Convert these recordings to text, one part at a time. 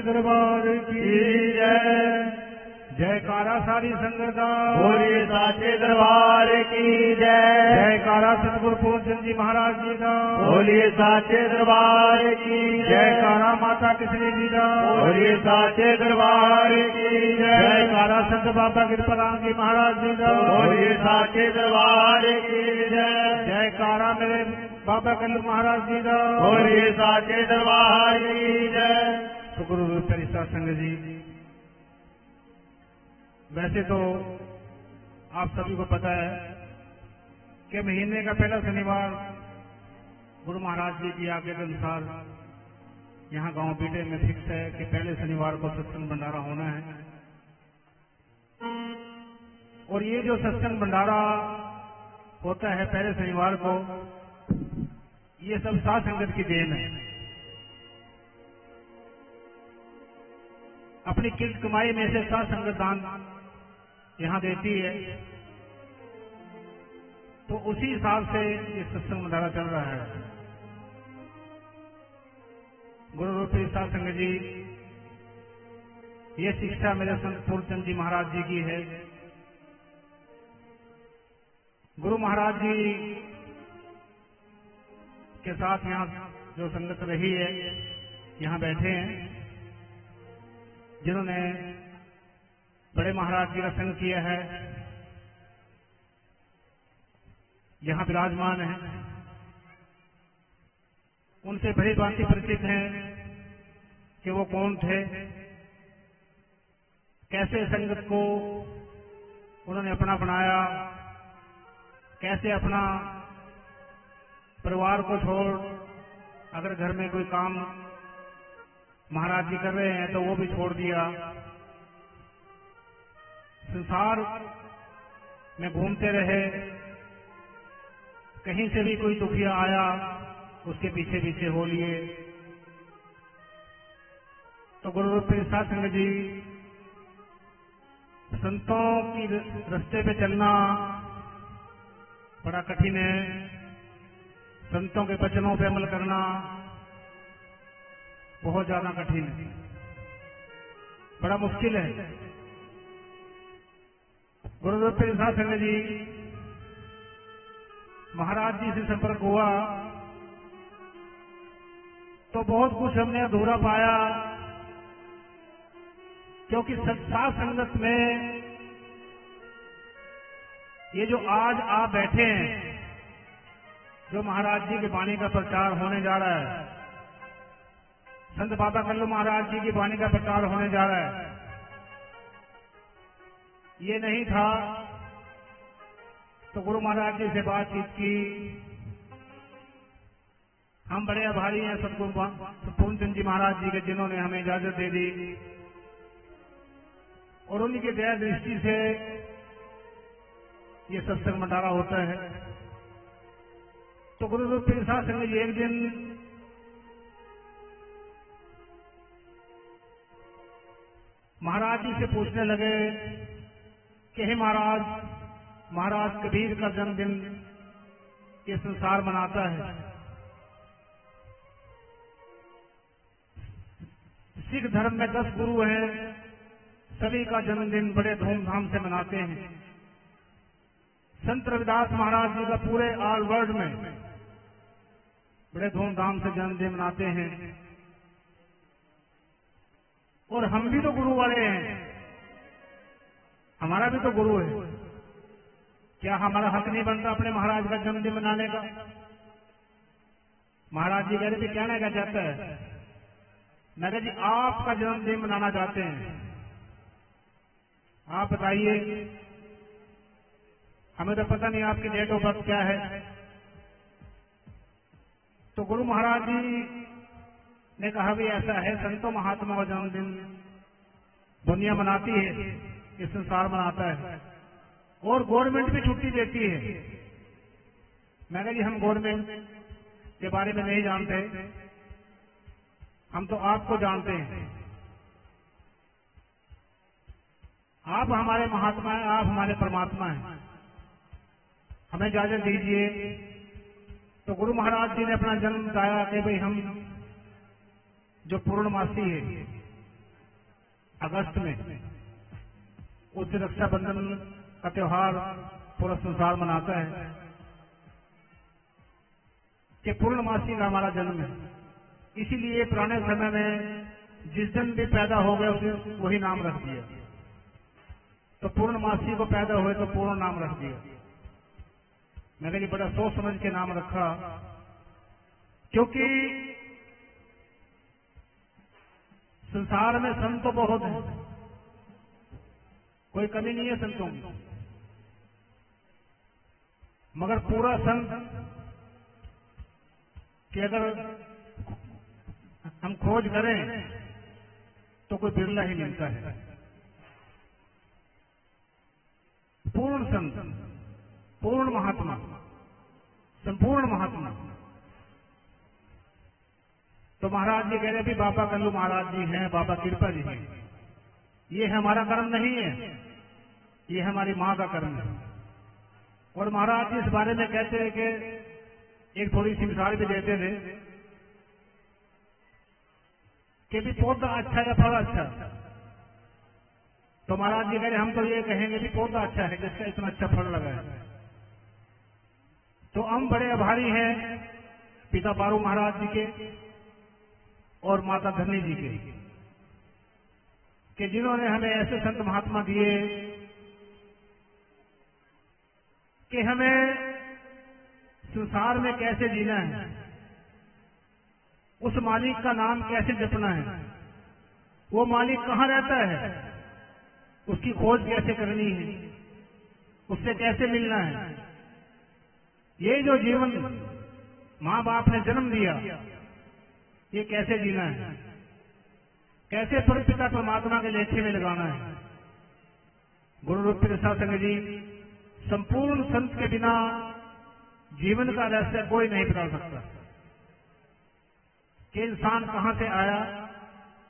दरबार की जय। जयकारा सारी संगता बोलिए साचे दरबार की जय। जयकारा सतगुरु पूर्णचंद जी महाराज जी का बोलिए साचे दरबार की जयकारा माता किशनी जी का बोलिए साचे दरबार की जय। जयकारा संत बाबा कृपाराम जी महाराज जी का बोलिए साचे दरबार की जय। जयकारा मेरे बाबा कल्लू महाराज जी का बोलिए साचे दरबार की जय। तो गुरु परिषद संघ जी, वैसे तो आप सभी को पता है कि महीने का पहला शनिवार गुरु महाराज जी की आज्ञा के अनुसार यहाँ गांव बीटे में फिक्स है कि पहले शनिवार को सत्संग भंडारा होना है। और ये जो सत्संग भंडारा होता है पहले शनिवार को, ये सब साध संगत की देन है। अपनी किस्त कमाई में से साध संगत दान यहाँ देती है, तो उसी हिसाब से ये सत्संग भंडारा चल रहा है। गुरु रूपी साध संगत जी, ये शिक्षा मेरे संत पूर्णचंद जी महाराज जी की है। गुरु महाराज जी के साथ यहाँ जो संगत रही है, यहाँ बैठे हैं, जिन्होंने बड़े महाराज जी का संग किया है, यहाँ विराजमान है। उनसे बड़ी बातें परिचित हैं कि वो कौन थे, कैसे संगत को उन्होंने अपना बनाया, कैसे अपना परिवार को छोड़ अगर घर में कोई काम महाराज जी कर रहे हैं तो वो भी छोड़ दिया। संसार में घूमते रहे, कहीं से भी कोई दुखिया आया उसके पीछे पीछे हो लिए। तो गुरु रूपी साध संगत जी, संतों की रास्ते पे चलना बड़ा कठिन है। संतों के वचनों पे अमल करना बहुत ज्यादा कठिन है, बड़ा मुश्किल है। गुरु रूपी साध संगत जी, महाराज जी से संपर्क हुआ तो बहुत कुछ हमने अधूरा पाया, क्योंकि साध संगत में ये जो आज आप बैठे हैं, जो महाराज जी की वाणी का प्रचार होने जा रहा है, संत बाबा कल्लू महाराज जी की वाणी का प्रचार होने जा रहा है, ये नहीं था तो गुरु महाराज जी से बातचीत की। हम बड़े आभारी हैं सतगुरु पूर्णचंद जी महाराज जी के, जिन्होंने हमें इजाजत दे दी और उन्हीं की दया दृष्टि से ये सत्संग भंडारा होता है। तो गुरु रूपी साध संगत जी एक दिन महाराज जी से पूछने लगे कि हे महाराज कबीर का जन्मदिन ये संसार मनाता है, सिख धर्म में 10 गुरु हैं, सभी का जन्मदिन बड़े धूमधाम से मनाते हैं। संत रविदास महाराज जी का पूरे ऑल वर्ल्ड में बड़े धूमधाम से जन्मदिन मनाते हैं, और हम भी तो गुरु वाले हैं, हमारा भी तो गुरु है। क्या हमारा हक नहीं बनता अपने महाराज का जन्मदिन मनाने का? महाराज जी कह रहे थे कहना क्या चाहता है? मैं कहा जी आपका जन्मदिन मनाना चाहते हैं, आप बताइए, हमें तो पता नहीं आपकी डेट ऑफ बर्थ क्या है। तो गुरु महाराज जी ने कहा भी ऐसा है, संतों महात्मा का जन्मदिन दुनिया मनाती है, ये संसार मनाता है, और गवर्नमेंट भी छुट्टी देती है। मैं कहा जी हम गवर्नमेंट के बारे में नहीं जानते, हम तो आपको जानते हैं। आप हमारे महात्मा हैं, आप हमारे परमात्मा हैं, हमें इजाजत दीजिए। तो गुरु महाराज जी ने अपना जन्म बताया कि भाई हम जो पूर्णमासी है अगस्त में उस रक्षाबंधन का त्योहार पूरा संसार मनाता है कि पूर्णमासी का हमारा जन्म है। इसीलिए पुराने समय में जिस दिन भी पैदा हो गए उसे वही नाम रख दिया। तो पूर्णमासी को पैदा हुए तो पूर्ण नाम रख दिया। मैंने जी बड़ा सोच समझ के नाम रखा, क्योंकि संसार में संत तो बहुत हैं, कोई कमी नहीं है संतों की, मगर पूरा संत कि अगर हम खोज करें तो कोई बिरला ही मिलता है। पूर्ण संत, पूर्ण महात्मा, संपूर्ण महात्मा। तो महाराज जी कह रहे अभी बाबा कल्लू महाराज जी हैं, बाबा कृपा जी हैं। ये हमारा कर्म नहीं है, ये हमारी माँ का कर्म है। और महाराज जी इस बारे में कहते हैं कि एक थोड़ी सी मिसाल भी देते थे कि भी पौधा अच्छा या फल अच्छा। तो महाराज जी कह रहे हम तो ये कहेंगे कि पौधा अच्छा है जिसका इतना अच्छा फल लगा है। तो हम बड़े आभारी हैं पिता पारू महाराज जी के और माता धनी जी के कि जिन्होंने हमें ऐसे संत महात्मा दिए कि हमें संसार में कैसे जीना है, उस मालिक का नाम कैसे जपना है, वो मालिक कहाँ रहता है, उसकी खोज कैसे करनी है, उससे कैसे मिलना है। ये जो जीवन माँ बाप ने जन्म दिया, ये कैसे जीना है, कैसे परमपिता परमात्मा के लेखे में लगाना है। गुरु रूप प्रसाद जी संपूर्ण संत के बिना जीवन का रहस्य कोई नहीं बता सकता कि इंसान कहां से आया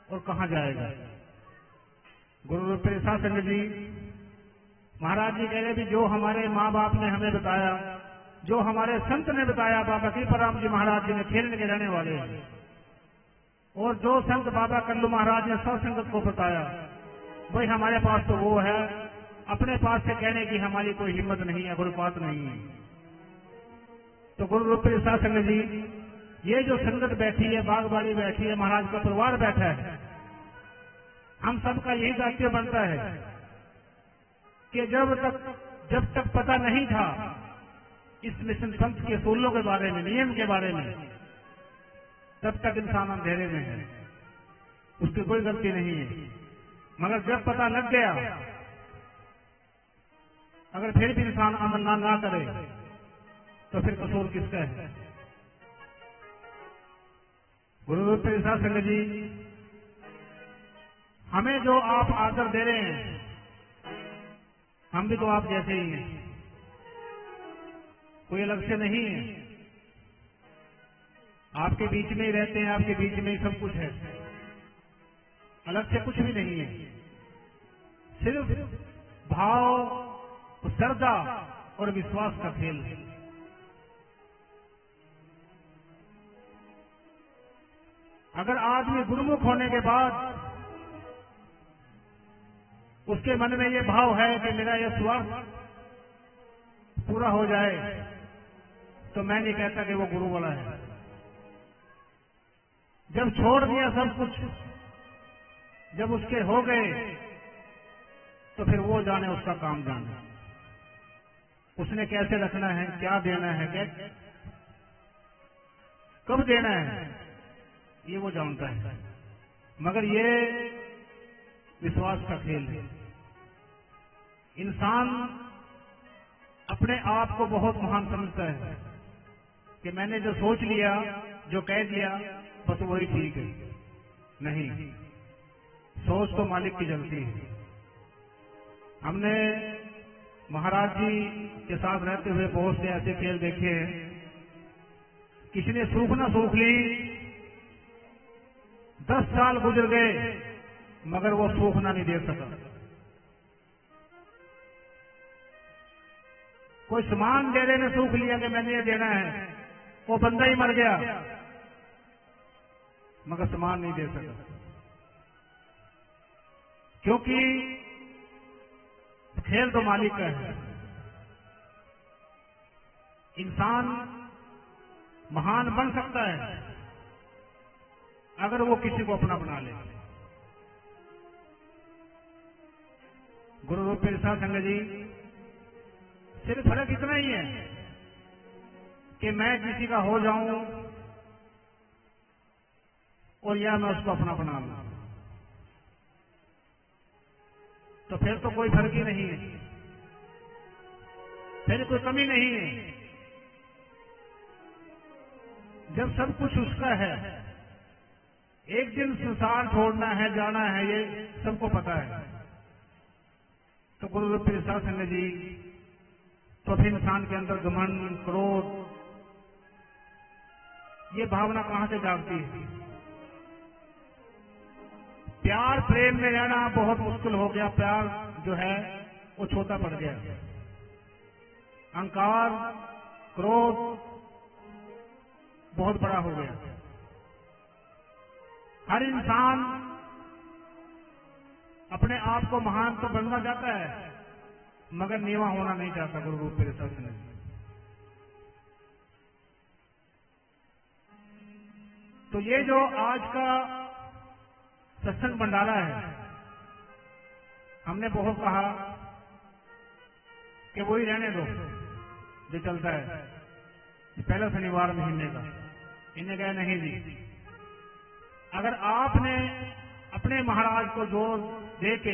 और कहां जाएगा। गुरु रूप प्रसाद जी महाराज जी कह रहे भी जो हमारे माँ बाप ने हमें बताया, जो हमारे संत ने बताया, बाबा कृपाराम जी महाराज जी ने खेलने के रहने वाले हैं, और जो संत बाबा कल्लू महाराज ने सत्संगत को बताया, वही हमारे पास तो वो है। अपने पास से कहने की हमारी कोई हिम्मत नहीं है, कोई बात नहीं है। तो गुरु रूप प्रसाद जी ये जो संगत बैठी है, बागबाड़ी बैठी है, महाराज का परिवार बैठा है, हम सबका यही दायित्व बनता है कि जब तक पता नहीं था इस मिशन संत के सोलों के बारे में, नियम के बारे में, तब तक इंसान अंधेरे में है, उसकी कोई गलती नहीं है। मगर जब पता लग गया, अगर फिर भी इंसान अमल ना करे तो फिर कसूर किसका है। गुरु रूप प्रसाद जी हमें जो आप आदर दे रहे हैं, हम भी तो आप जैसे ही हैं, कोई अलग से नहीं है। आपके बीच में ही रहते हैं, आपके बीच में ही सब कुछ है, अलग से कुछ भी नहीं है। सिर्फ भाव, श्रद्धा और विश्वास का खेल है। अगर आदमी गुरुमुख होने के बाद उसके मन में ये भाव है कि मेरा यह स्वार्थ पूरा हो जाए, तो मैं नहीं कहता कि वो गुरु वाला है। जब छोड़ दिया सब कुछ, जब उसके हो गए, तो फिर वो जाने, उसका काम जाने, उसने कैसे रखना है, क्या देना है, क्या कब देना है, ये वो जानता है। मगर ये विश्वास का खेल है। इंसान अपने आप को बहुत महान समझता है कि मैंने जो सोच लिया, जो कह दिया, बस वही ठीक है। नहीं, सोच तो मालिक की जलती है। हमने महाराज जी के साथ रहते हुए बहुत से ऐसे खेल देखे हैं। किसी ने सूख ना सूख ली, 10 साल गुजर गए, मगर वो सूखना नहीं दे सका। कोई सामान देने ने सूख लिया कि मैंने ये देना है, वो बंदा ही मर गया, मगर सामान नहीं दे सका। क्योंकि खेल तो मालिक का है। इंसान महान बन सकता है अगर वो किसी को अपना बना ले। गुरु रूप प्रसाद संघ जी, सिर्फ फर्क इतना ही है कि मैं किसी का हो जाऊं और या मैं उसको अपना बना लूं, तो फिर तो कोई फर्क ही नहीं है, फिर कोई कमी नहीं है। जब सब कुछ उसका है, एक दिन संसार छोड़ना है, जाना है, ये सबको पता है। तो गुरु रूप प्रसाद संघ जी, तो फिर इंसान के अंदर घमंड, क्रोध, ये भावना कहां से जागती है? प्यार प्रेम में रहना बहुत मुश्किल हो गया। प्यार जो है वो छोटा पड़ गया। अहंकार, क्रोध बहुत बड़ा हो गया। हर इंसान अपने आप को महान तो बनना चाहता है, मगर नीवा होना नहीं चाहता। गुरु रूप प्रसाद ने तो ये जो आज का सत्संग भंडारा है, हमने बहुत कहा कि वही रहने दो जो चलता है, पहला शनिवार महीने का। इन्हें कहा नहीं जी, अगर आपने अपने महाराज को जोर दे के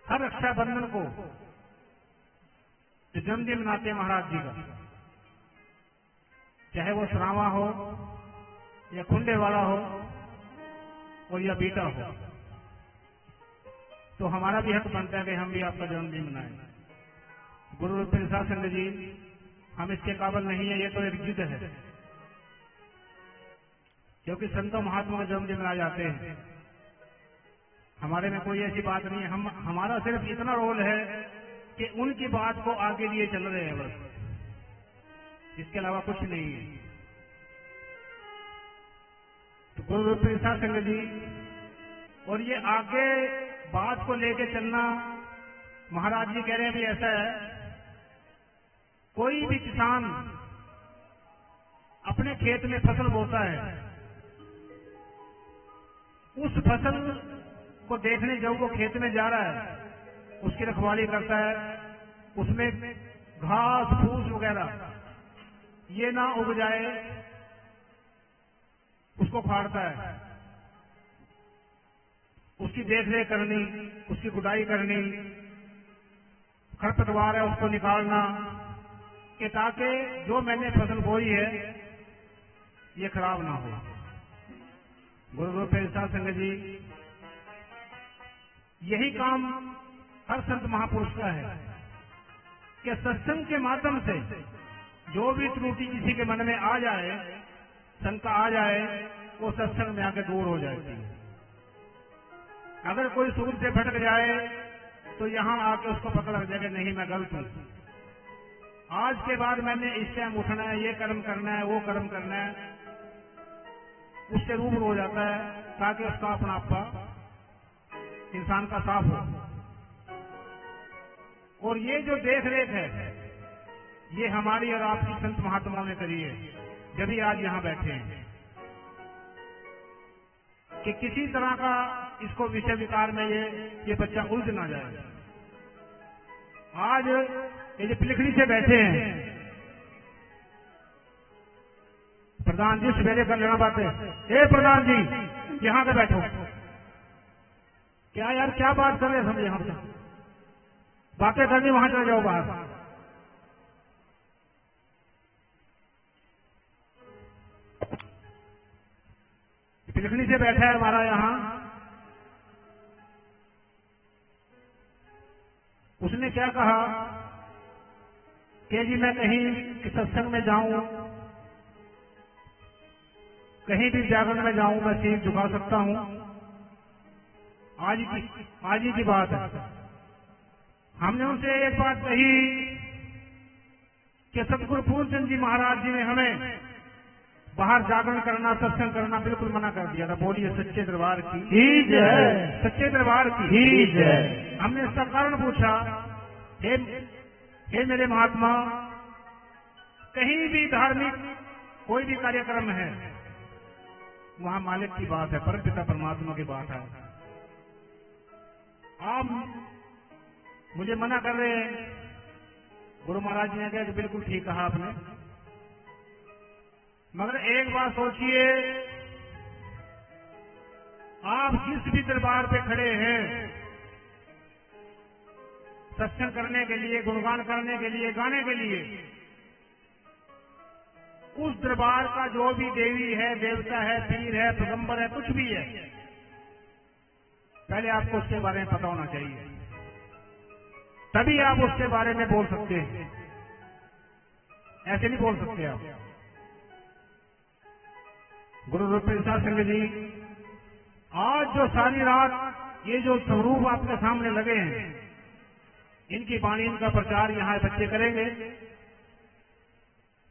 हर रक्षाबंधन को जो जन्मदिन मनाते हैं महाराज जी का, चाहे वो श्रावा हो या खुंडे वाला हो और या बीटा हो, तो हमारा भी हक बनता है कि हम भी आपका जन्मदिन मनाएं। गुरु रूप प्रसाद संघ जी, हम इसके काबिल नहीं है, ये तो एक जिद है, क्योंकि संतों महात्मा के जन्मदिन मनाए जाते हैं। हमारे में कोई ऐसी बात नहीं है। हमारा सिर्फ इतना रोल है कि उनकी बात को आगे लिए चल रहे हैं बस, इसके अलावा कुछ नहीं है। तो गुरु रूप प्रसाद संघ जी, और ये आगे बात को लेके चलना, महाराज जी कह रहे हैं भी ऐसा है, कोई भी किसान अपने खेत में फसल बोता है, उस फसल को देखने जब वो खेत में जा रहा है, उसकी रखवाली करता है, उसमें घास फूस वगैरह ये ना उग जाए उसको फाड़ता है, उसकी देखरेख करनी, उसकी गुडाई करनी, खरपतवार है उसको निकालना, कि ताकि जो मैंने फसल बोई है ये खराब ना हो। गुरु रूप प्रसाद संघ जी, यही काम हर संत महापुरुष का है कि सत्संग के माध्यम से जो भी त्रुटि किसी के मन में आ जाए, शंका आ जाए, वो सत्संग में आके दूर हो जाती है। अगर कोई सूर से भटक जाए तो यहां आके उसको पता लग जाएगा नहीं मैं गलत हूं, आज के बाद मैंने इस टाइम उठना है, ये कर्म करना है, वो कर्म करना है, उससे रूबरू हो जाता है, ताकि उसका अपना आपा इंसान का साफ हो। और ये जो देख रेख है, ये हमारी और आपकी संत महात्माओं ने करी है, जब भी आज यहां बैठे हैं, कि किसी तरह का इसको विषय विकार में ये बच्चा उलझ ना जाए। आज ये जो पिलखड़ी से बैठे हैं, प्रधान जी सवेरे कर लेना बात है। ए प्रधान जी, यहां पे बैठो। क्या यार, क्या बात कर रहे हैं सब यहां पे? बातें करनी वहां चले जाओ बाहर। पिलखड़ी से बैठा है हमारा यहां, उसने क्या कहा कि जी मैं कहीं सत्संग में जाऊं, कहीं भी जागरण में जाऊं, मैं सिर झुका सकता हूं। आज ही की बात है। हमने उनसे एक बात कही कि सतगुरु पूर्णचंद जी महाराज जी ने हमें बाहर जागरण करना, सत्संग करना बिल्कुल मना कर दिया था। बोलिए सच्चे दरबार की जय, सच्चे दरबार की जय। हमने इसका कारण पूछा, हे मेरे महात्मा, कहीं भी धार्मिक कोई भी कार्यक्रम है, वहां मालिक की बात है, परमपिता परमात्मा की बात है। आप मुझे मना कर रहे हैं। गुरु महाराज जी ने कहा कि बिल्कुल ठीक कहा आपने, मगर एक बात सोचिए, आप जिस भी दरबार पे खड़े हैं, सत्संग करने के लिए, गुणगान करने के लिए, गाने के लिए, उस दरबार का जो भी देवी है, देवता है, पीर है, पैगंबर है, कुछ भी है, पहले आपको उसके बारे में पता होना चाहिए, तभी आप उसके बारे में बोल सकते हैं। ऐसे नहीं बोल सकते आप। गुरु रूपेश्वर सिंह जी, आज जो सारी रात ये जो स्वरूप आपके सामने लगे हैं, इनकी वाणी, इनका प्रचार यहाँ बच्चे करेंगे,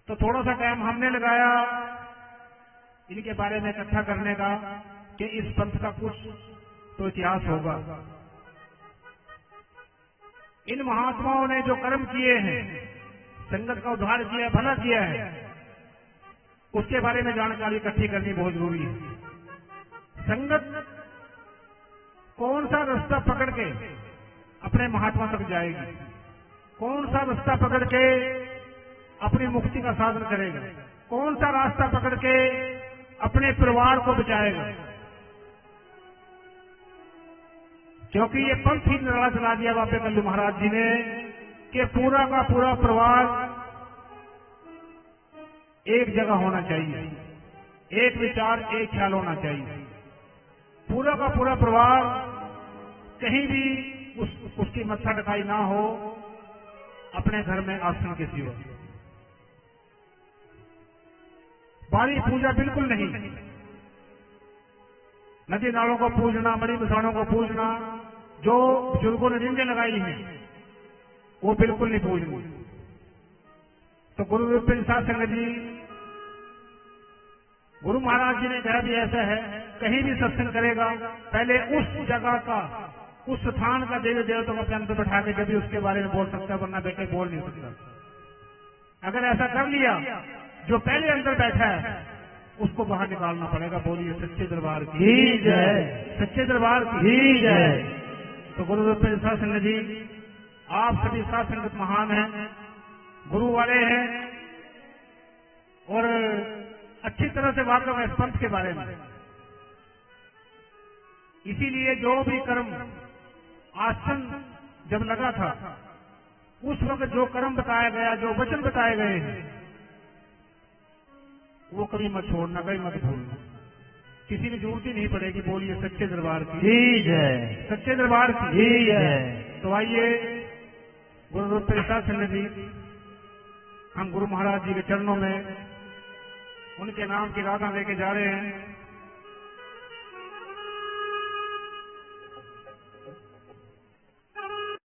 तो थोड़ा सा टाइम हमने लगाया इनके बारे में इकट्ठा करने का कि इस पंथ का कुछ तो इतिहास होगा। इन महात्माओं ने जो कर्म किए हैं, संगत का उद्धार किया, भला किया है, उसके बारे में जानकारी इकट्ठी करनी बहुत जरूरी है। संगत कौन सा रास्ता पकड़ के अपने महात्मा तक जाएगी, कौन सा रास्ता पकड़ के अपनी मुक्ति का साधन करेगा, कौन सा रास्ता पकड़ के अपने परिवार को बचाएगा, क्योंकि ये पंथ ही नारा चला दिया बाबे कल्लू महाराज जी ने कि पूरा का पूरा परिवार एक जगह होना चाहिए, एक विचार, एक ख्याल होना चाहिए। पूरा का पूरा परिवार कहीं भी उसकी मत्था ढकाई ना हो, अपने घर में आसन के सिवा। बारी पूजा बिल्कुल नहीं, नदी नालों को पूजना, मणि मसाणों को पूजना, जो बुजुर्गों ने जिंदगी लगाई है, वो बिल्कुल नहीं पूजनी। तो गुरु रूपेश्वर सिंह जी, गुरु महाराज जी ने कहा भी ऐसा है, कहीं भी सत्संग करेगा, पहले उस जगह का, उस स्थान का देवी देवताओं को अपने अंदर बैठा के जब भी उसके बारे में बोल सकता है, वरना बैठे बोल नहीं सकता। अगर ऐसा कर लिया, जो पहले अंदर बैठा है उसको बाहर निकालना पड़ेगा। बोलिए सच्चे दरबार की जय, सच्चे दरबार की जय। तो गुरु रूपेश्वर सिंह जी, आप सभी साथ संगत महान हैं, गुरु वाले हैं और अच्छी तरह से वाकफ है इस पंथ के बारे में। इसीलिए जो भी कर्म आसन जब लगा था, उस वक्त जो कर्म बताया गया, जो वचन बताए गए हैं, वो कभी मत छोड़ना, कभी मत भूलना। किसी की जरूरत ही नहीं पड़ेगी। बोलिए सच्चे दरबार की जय, सच्चे दरबार की जय। तो आइए गुरु रूपेश्वर सिंह जी, हम गुरु महाराज जी के चरणों में उनके नाम की राधा लेके जा रहे हैं।